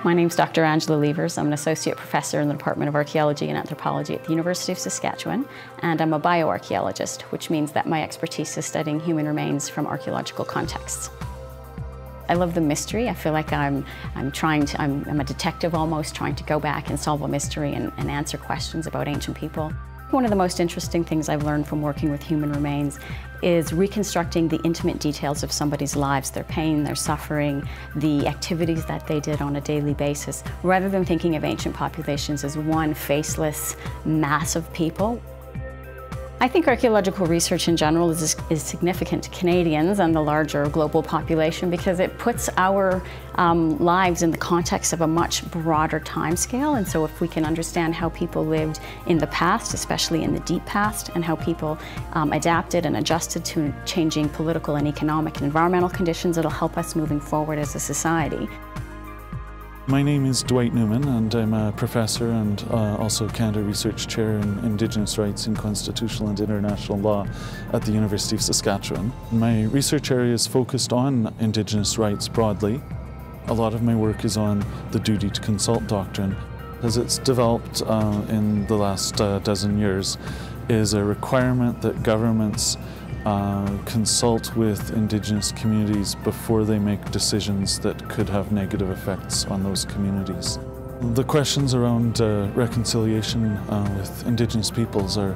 My name's Dr. Angela Lieverse. I'm an associate professor in the Department of Archaeology and Anthropology at the University of Saskatchewan, and I'm a bioarchaeologist, which means that my expertise is studying human remains from archaeological contexts. I love the mystery. I feel like I'm a detective almost, trying to go back and solve a mystery and answer questions about ancient people. One of the most interesting things I've learned from working with human remains is reconstructing the intimate details of somebody's lives, their pain, their suffering, the activities that they did on a daily basis, rather than thinking of ancient populations as one faceless mass of people. I think archaeological research in general is significant to Canadians and the larger global population because it puts our lives in the context of a much broader timescale. And so if we can understand how people lived in the past, especially in the deep past, and how people adapted and adjusted to changing political and economic and environmental conditions, it'll help us moving forward as a society. My name is Dwight Newman and I'm a professor and also Canada Research Chair in Indigenous Rights in Constitutional and International Law at the University of Saskatchewan. My research area is focused on Indigenous rights broadly. A lot of my work is on the duty to consult doctrine. As it's developed in the last dozen years, is a requirement that governments consult with Indigenous communities before they make decisions that could have negative effects on those communities. The questions around reconciliation with Indigenous peoples are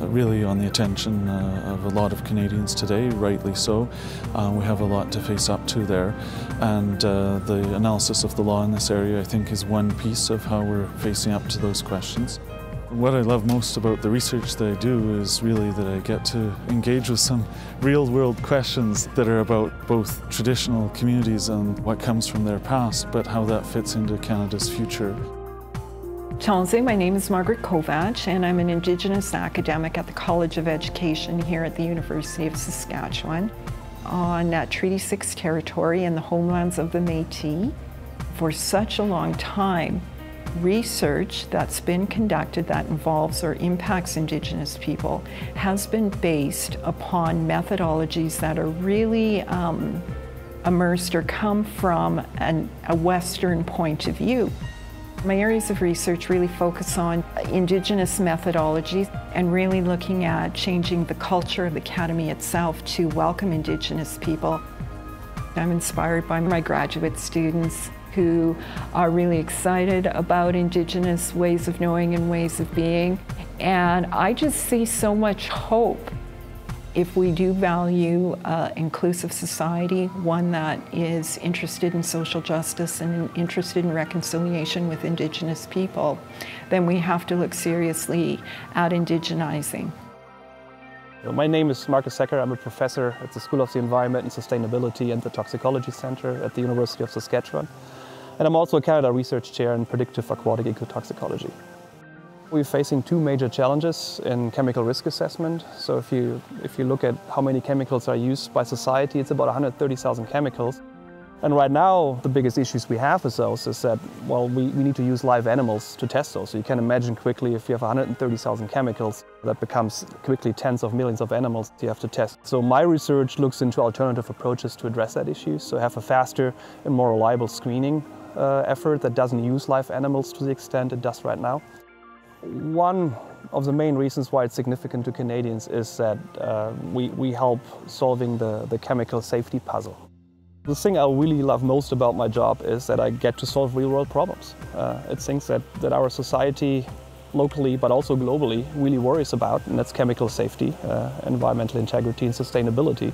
really on the attention of a lot of Canadians today, rightly so. We have a lot to face up to there, and the analysis of the law in this area, I think, is one piece of how we're facing up to those questions. What I love most about the research that I do is really that I get to engage with some real-world questions that are about both traditional communities and what comes from their past, but how that fits into Canada's future. My name is Margaret Kovach, and I'm an Indigenous academic at the College of Education here at the University of Saskatchewan on Treaty 6 territory in the homelands of the Métis. For such a long time, research that's been conducted that involves or impacts Indigenous people has been based upon methodologies that are really immersed or come from a Western point of view. My areas of research really focus on Indigenous methodologies and really looking at changing the culture of the Academy itself to welcome Indigenous people. I'm inspired by my graduate students who are really excited about Indigenous ways of knowing and ways of being. And I just see so much hope if we do value inclusive society, one that is interested in social justice and interested in reconciliation with Indigenous people, then we have to look seriously at indigenizing. My name is Markus Hecker. I'm a professor at the School of the Environment and Sustainability and the Toxicology Center at the University of Saskatchewan. And I'm also a Canada Research Chair in Predictive Aquatic Ecotoxicology. We're facing two major challenges in chemical risk assessment. So if you look at how many chemicals are used by society, it's about 130,000 chemicals. And right now, the biggest issues we have with those is that, well, we need to use live animals to test those. So you can imagine quickly if you have 130,000 chemicals, that becomes quickly tens of millions of animals you have to test. So my research looks into alternative approaches to address that issue. So have a faster and more reliable screening effort that doesn't use live animals to the extent it does right now. One of the main reasons why it's significant to Canadians is that we help solving the chemical safety puzzle. The thing I really love most about my job is that I get to solve real-world problems. It's things that our society, locally but also globally, really worries about, and that's chemical safety, environmental integrity and sustainability.